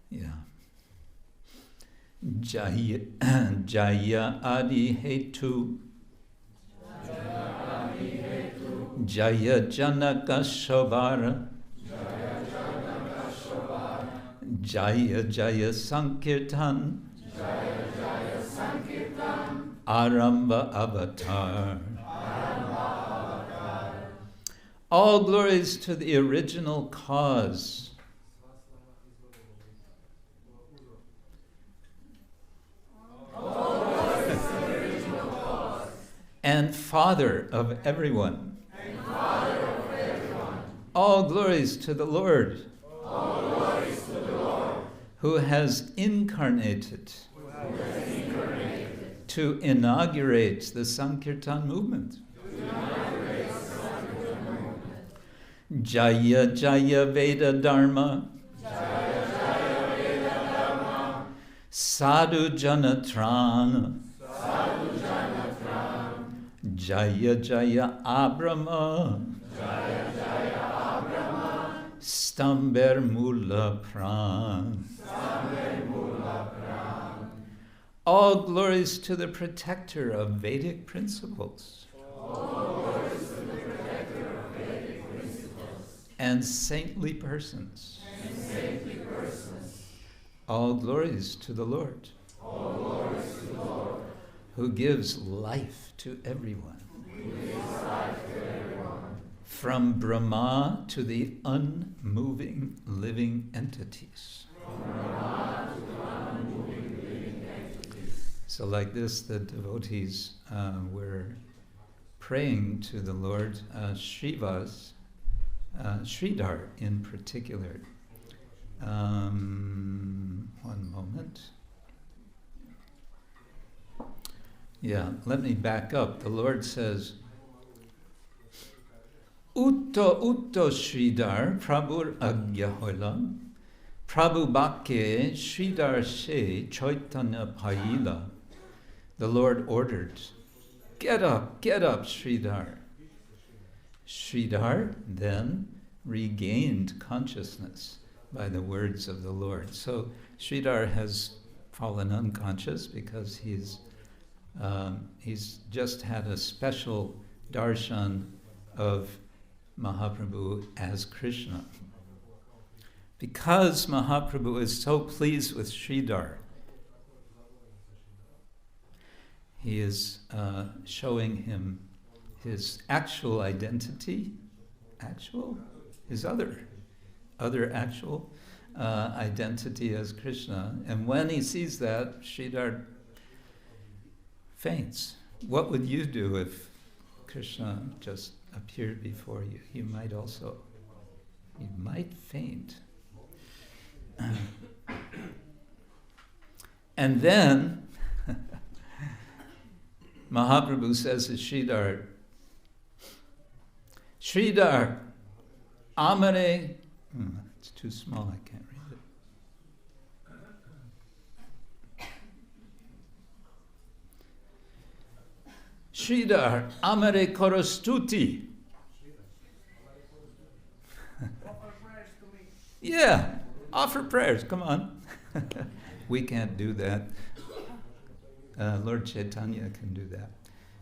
Yeah. Jaya, Jaya Adi Hetu, Jaya Janaka Shobara, Jaya Jaya Sankirtan, Aramba Avatar. All glories to the original cause. And Father of everyone. All glories to the Lord. Who has incarnated to inaugurate the Sankirtan movement. Jaya Jaya Veda Dharma, Sadhu Janatrana, Jaya Jaya Abrama, Stamber Mula Pran. All glories to the protector of Vedic principles. And saintly persons. All glories to the Lord. Who gives life to everyone. From Brahma to the unmoving living entities. So like this, the devotees were praying to the Lord Sridhar in particular. One moment. let me back up. The Lord says, Utto Sridhar Prabhur Agya Hoila, Prabhu Bhakye Sridhar Se Chaitanya Paila. The Lord ordered, get up, Sridhar. Sridhar then regained consciousness by the words of the Lord. So Sridhar has fallen unconscious because he's just had a special darshan of Mahaprabhu as Krishna. Because Mahaprabhu is so pleased with Sridhar, he is showing him his actual identity, his other actual identity as Krishna. And when he sees that, Sridhar faints. What would you do if Krishna just appeared before you? You might faint. And then Mahaprabhu says to Sridhar, Amare, it's too small, I can't read it. Sridhar, Amare Korostuti. Offer prayers to me. Yeah, offer prayers, come on. We can't do that. Lord Chaitanya can do that.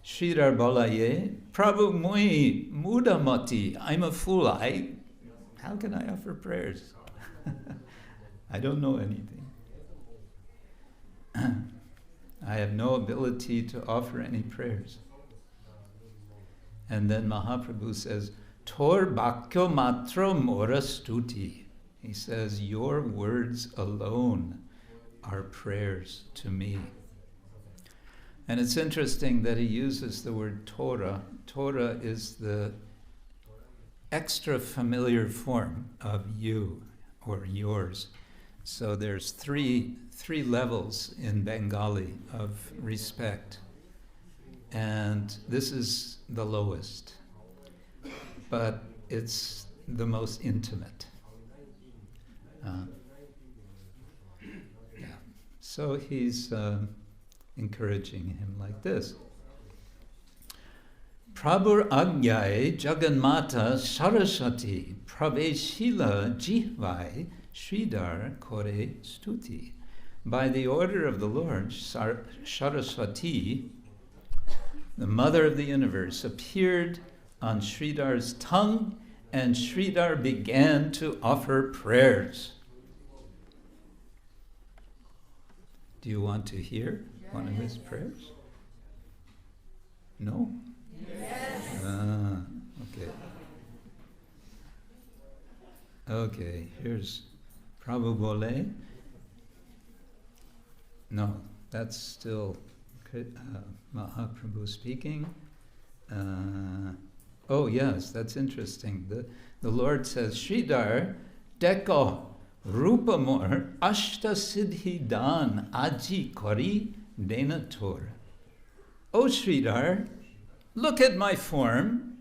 Sridhar Balaye, Prabhu Mui Mudamati. I'm a fool. How can I offer prayers? I don't know anything. I have no ability to offer any prayers. And then Mahaprabhu says, Tor Bhakyo Matro Mora Stuti. He says, your words alone are prayers to me. And it's interesting that he uses the word Torah. Torah is the extra familiar form of you or yours. So there's three levels in Bengali of respect. And this is the lowest. But it's the most intimate. So he's encouraging him like this. Prabhur Agyai Jaganmata Saraswati Praveshila Jihvai Sridhar Kore Stuti. By the order of the Lord, Saraswati, the mother of the universe, appeared on Sridhar's tongue, and Sridhar began to offer prayers. Do you want to hear one of his prayers? No? Yes. Okay. Okay, here's Prabhu Bole. No, that's still Mahaprabhu speaking. Oh yes, that's interesting. The Lord says, Sridhar, Deko, Rupamor, Ashta Siddhi Dan, Aji Kori, Denator. Oh Sridhar, look at my form.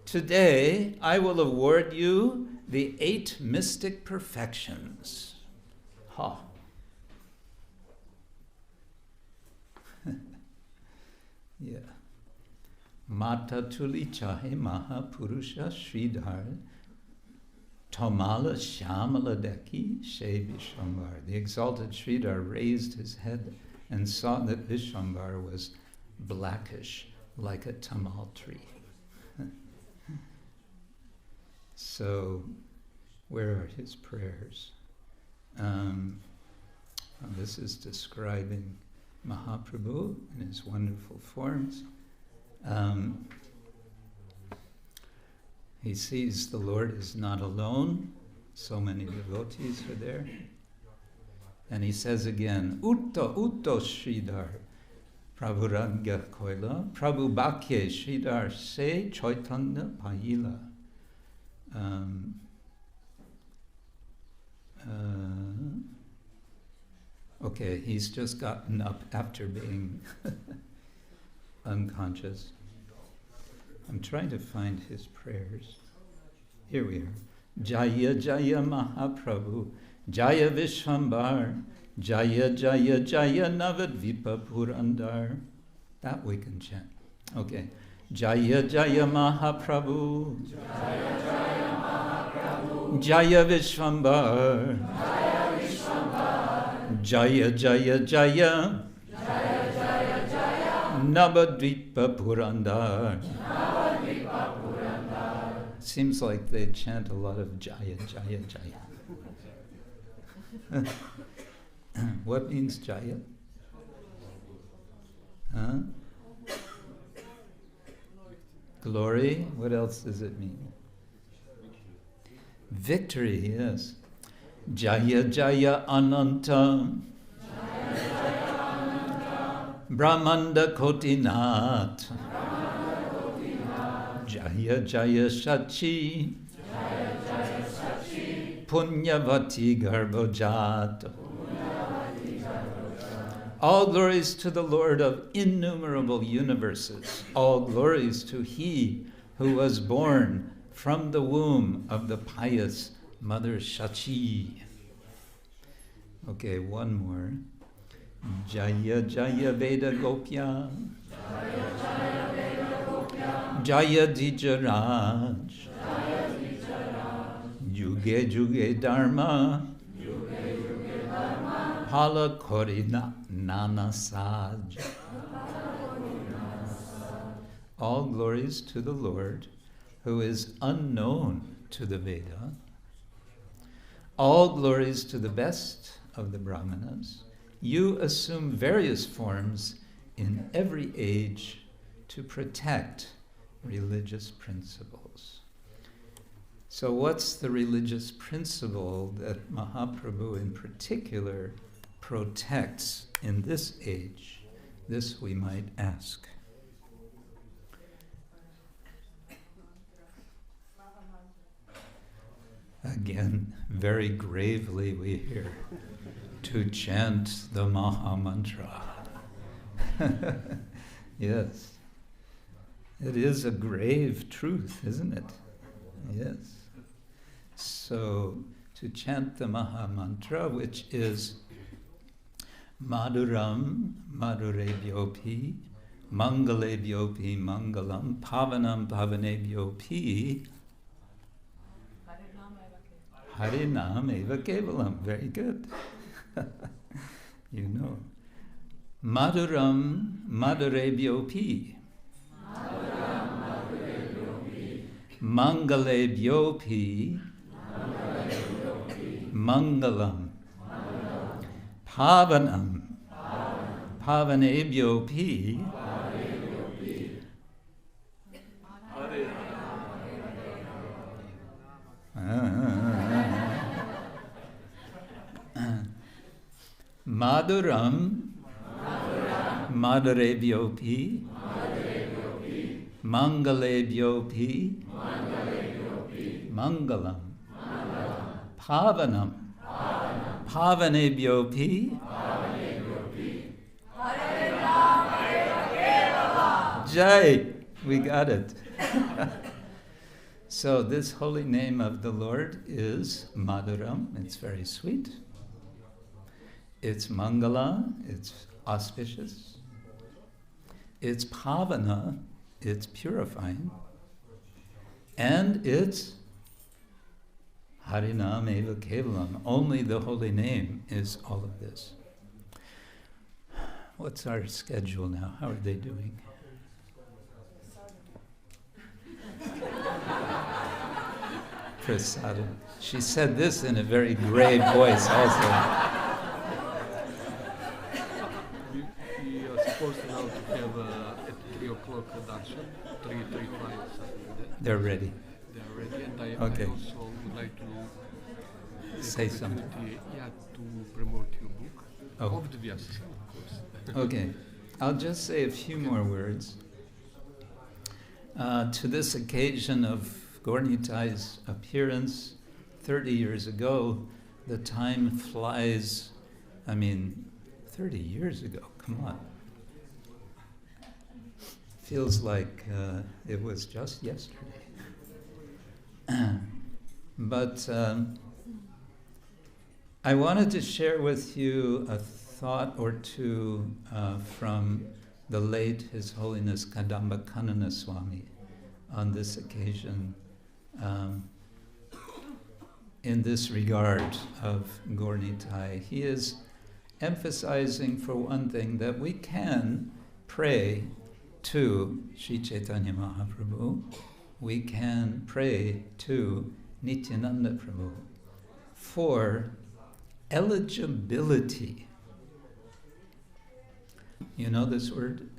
Today I will award you the 8 mystic perfections. Ha. Yeah. Mata Tuli Chahe Mahapurusha Sridhar Tamala Shamala Deki She Vishwambar. The exalted Sridhar raised his head and saw that Vishwambar was blackish like a tamal tree. So, where are his prayers? This is describing Mahaprabhu in his wonderful forms. He sees the Lord is not alone. So many devotees are there. And he says again, Utto Sridhar, Prabhu Ragya Koila, Prabhu Bhakye Sridhar Se Chaitanya Paila. Okay, he's just gotten up after being unconscious. I'm trying to find his prayers. Here we are. Jaya Jaya Mahaprabhu, Jaya Vishwambar, Jaya Jaya Jaya Navadvipa Purandar. That we can chant. Okay. Jaya Jaya Mahaprabhu, Jaya Jaya Mahaprabhu, Jaya Vishwambar, Jaya Vishwambar, Jaya Jaya Jaya, Jaya Jaya Jaya, Navadvipa Purandar. Navadvipa Purandar. Seems like they chant a lot of Jaya Jaya Jaya. What means Jaya? Huh? Glory. What else does it mean? Victory, yes. Jaya Jaya Ananta. Brahmanda Kotinat. Jaya Jaya Shachi. Punyavati Garbhojat. All glories to the Lord of innumerable universes. All glories to He who was born from the womb of the pious Mother Shachi. Okay, one more. Jaya Jaya Veda Gopya. Jaya Jaya Veda Gopya. Jaya Dijaraj. Jaya Dijaraj. Juge Juge Dharma. Juge Juge Dharma. Hala Kori Nana Saj. All glories to the Lord, who is unknown to the Veda. All glories to the best of the Brahmanas. You assume various forms in every age to protect religious principles. So what's the religious principle that Mahaprabhu in particular protects in this age? This we might ask. Again, very gravely we hear, to chant the Maha Mantra. Yes. It is a grave truth, isn't it? Yes. So, to chant the Maha Mantra, which is Madhuram Madhurebhyopi, Mangalebhyopi Mangalam, Pavanam Pavanebhyopi, Harinam Eva Kevalam. Very good. You know. Madhuram Madhurebhyopi, Mangalebhyopi, Mangalam, Pavanam, Pavanebhyopi, Madhuram Madhurebhyopi, Mangalebhyopi, Mangalam, Pavanam, Pavanebhyopi, Jai. We got it. So this holy name of the Lord is Madhuram. It's very sweet. It's Mangala. It's auspicious. It's Pavana. It's purifying. And it's Harinam Eva Kevalam. Only the holy name is all of this. What's our schedule now? How are they doing? Prasadam. She said this in a very grave voice also. We are supposed now to have at 3 o'clock a darshan, 3:35, something like that. They're ready. They are ready, and I Okay. also would like to Say something. to promote your book Oh. of the biśwāsa, of course. Okay. I'll just say a few more words. To this occasion of Gaura Nitai's appearance 30 years ago, the time flies. 30 years ago, come on. feels like it was just yesterday. But I wanted to share with you a thought or two from the late His Holiness ānanda-kanda Swami on this occasion, in this regard of Gaura Nitai. He is emphasizing, for one thing, that we can pray to Sri Chaitanya Mahaprabhu, we can pray to Nityananda Prabhu for eligibility. You know this word,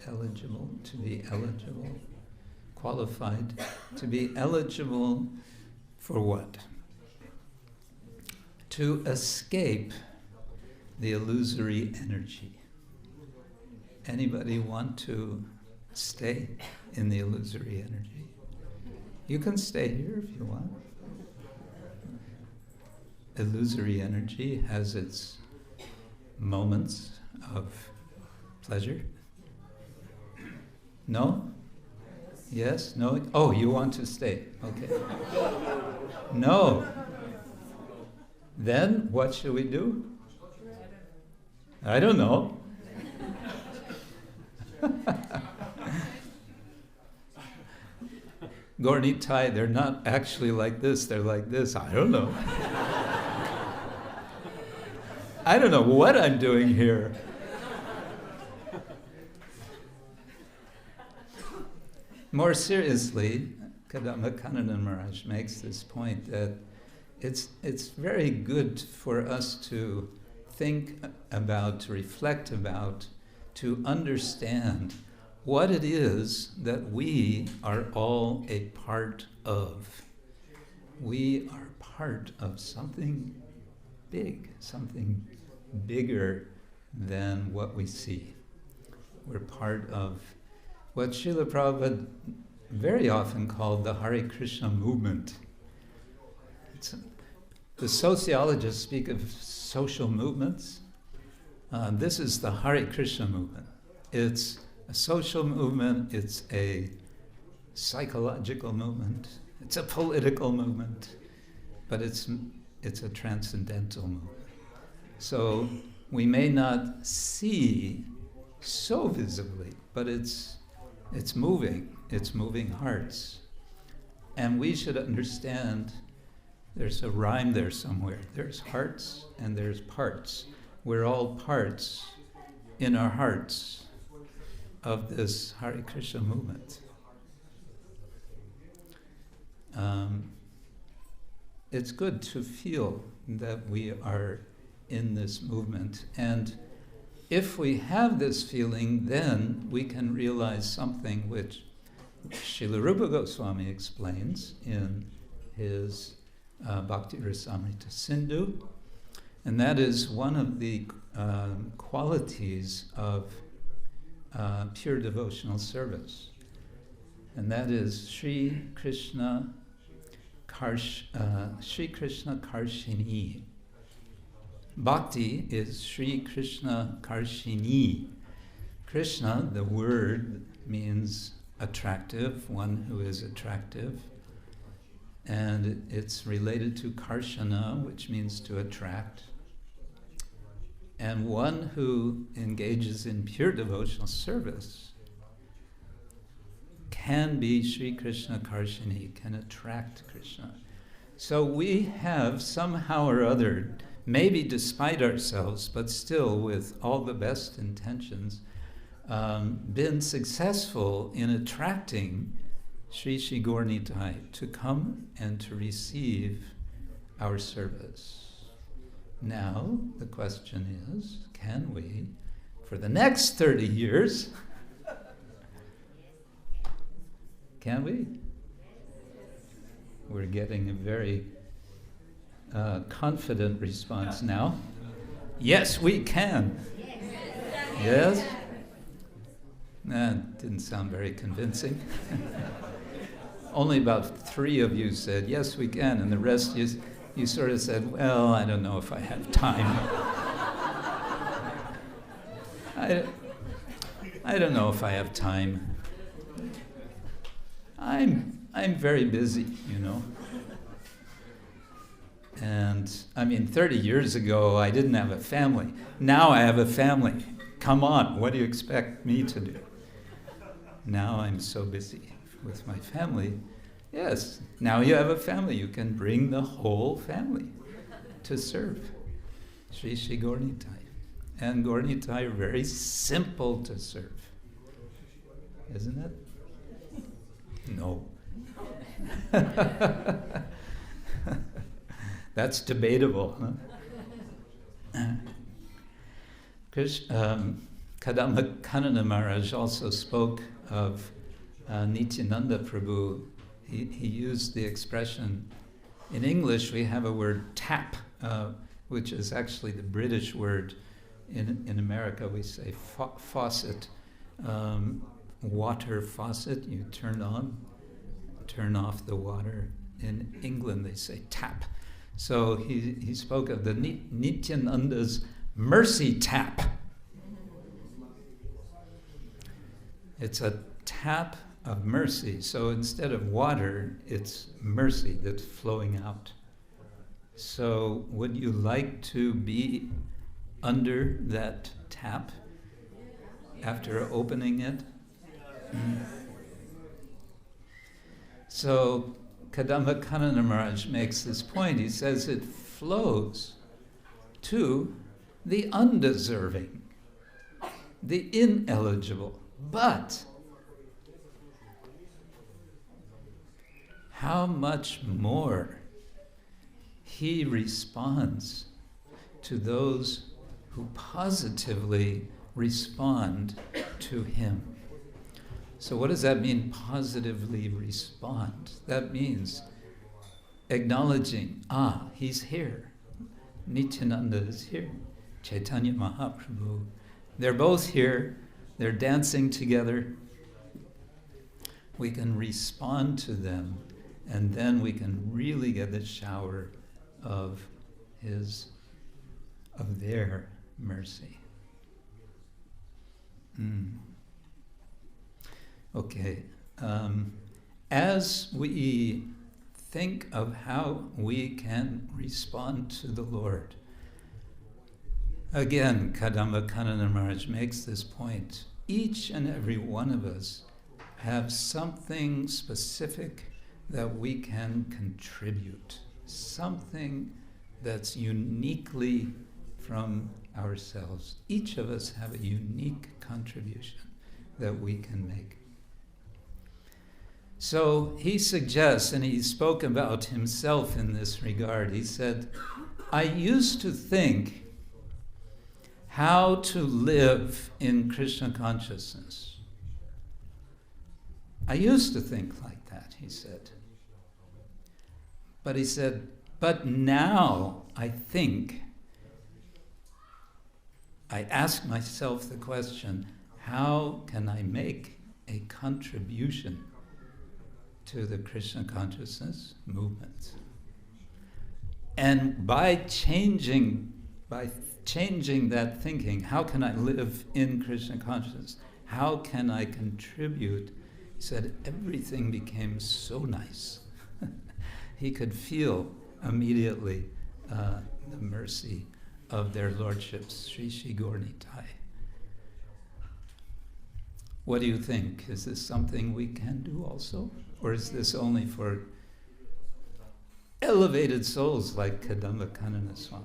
eligible, to be eligible, qualified, to be eligible for what? To escape the illusory energy. Anybody want to stay in the illusory energy? You can stay here if you want. Illusory energy has its moments of pleasure. No? Yes? No? Oh, you want to stay. Okay. No. Then what should we do? I don't know. Gaura Nitai, they're not actually like this, they're like this. I don't know. I don't know what I'm doing here. More seriously, Kadamba Maharaj makes this point that it's very good for us to think about, to reflect about, to understand what it is that we are all a part of. We are part of something big, something bigger than what we see. We're part of what Srila Prabhupada very often called the Hare Krishna movement. The sociologists speak of social movements. This is the Hare Krishna movement. It's a social movement, it's a psychological movement, it's a political movement, but it's a transcendental movement. So we may not see so visibly, but it's moving hearts. And we should understand there's a rhyme there somewhere. There's hearts and there's parts. We're all parts in our hearts of this Hare Krishna movement. It's good to feel that we are in this movement. And if we have this feeling, then we can realize something which Srila Rupa Goswami explains in his Bhakti Rasamrita Sindhu, and that is one of the qualities of pure devotional service, and that is Sri Krishna Karshini. Bhakti is Sri Krishna Karshini. Krishna, the word, means attractive, one who is attractive. And it's related to Karshana, which means to attract. And one who engages in pure devotional service can be Sri Krishna Karshini, can attract Krishna. So we have somehow or other, maybe despite ourselves, but still with all the best intentions, been successful in attracting Sri Gaura Nitai to come and to receive our service. Now, the question is, can we, for the next 30 years, can we? We're getting a very confident response now. Yes, we can. Yes? That didn't sound very convincing. Only about 3 of you said, yes, we can, and the rest you sort of said, well, I don't know if I have time. I don't know if I have time. I'm very busy, you know. And I mean, 30 years ago, I didn't have a family. Now I have a family. Come on, what do you expect me to do? Now I'm so busy with my family. Yes, now you have a family. You can bring the whole family to serve. Shri Shri Gaura Nitai. And Gaura Nitai are very simple to serve. Isn't it? No. That's debatable, huh? Kadamba-Kanana Maharaj also spoke of Nityananda Prabhu. He used the expression, in English we have a word tap, which is actually the British word. In America we say faucet, water faucet, you turn on, turn off the water. In England they say tap. So he spoke of the Nityananda's mercy tap. It's a tap of mercy. So instead of water, it's mercy that's flowing out. So would you like to be under that tap after opening it? So Kadamba-Kanana Maharaj makes this point. He says it flows to the undeserving, the ineligible. But how much more he responds to those who positively respond to him. So what does that mean, positively respond? That means acknowledging, he's here. Nityananda is here. Chaitanya Mahaprabhu. They're both here. They're dancing together. We can respond to them, and then we can really get the shower of their mercy. Okay. As we think of how we can respond to the Lord, again, Kadamba-Kanana Maharaj makes this point. Each and every one of us have something specific that we can contribute, something that's uniquely from ourselves. Each of us have a unique contribution that we can make. So he suggests, and he spoke about himself in this regard, he said, I used to think how to live in Krishna consciousness. I used to think like that, he said. But he said, but now I ask myself the question, how can I make a contribution to the Krishna consciousness movement? And by changing that thinking, how can I live in Krishna consciousness? How can I contribute? He said, everything became so nice. He could feel immediately the mercy of their lordships, Shri Shri Gaura Nitai. What do you think? Is this something we can do also? Or is this only for elevated souls like Kadamba-Kanana Swami?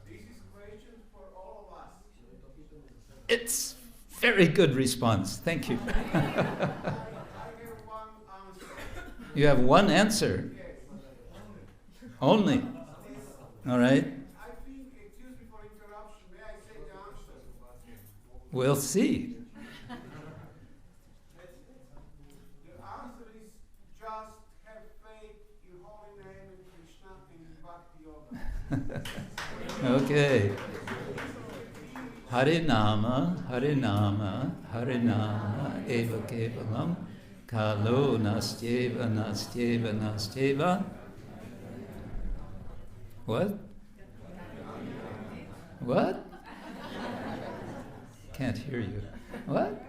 This is question for all of us. It's very good response. Thank you. I have one answer. You have one answer? Yes. Only? All right. I think, excuse me for interruption, may I say the answer? We'll see. The answer is just have faith in holy name and Krishna and Bhakti Yoga. Okay. Harinama, Harinama, Harinama, Eva Kevalam, Kalo Nastyeva, Nastyeva, Nastyeva. What? What? Can't hear you. What?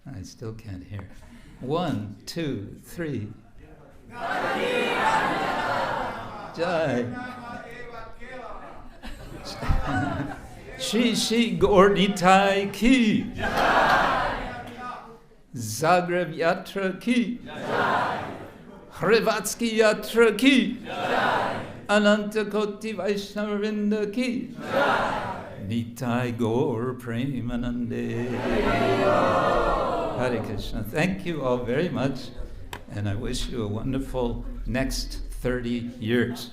I still can't hear. 1, 2, 3. Jai. Shri Gaura Nitai ki. Zagreb Yatra ki. Hrivatsky Yatra ki. Ananta-koti Vaishnava ki. Nitai-Gaur Premanande. Hare Krishna. Thank you all very much, and I wish you a wonderful next 30 years.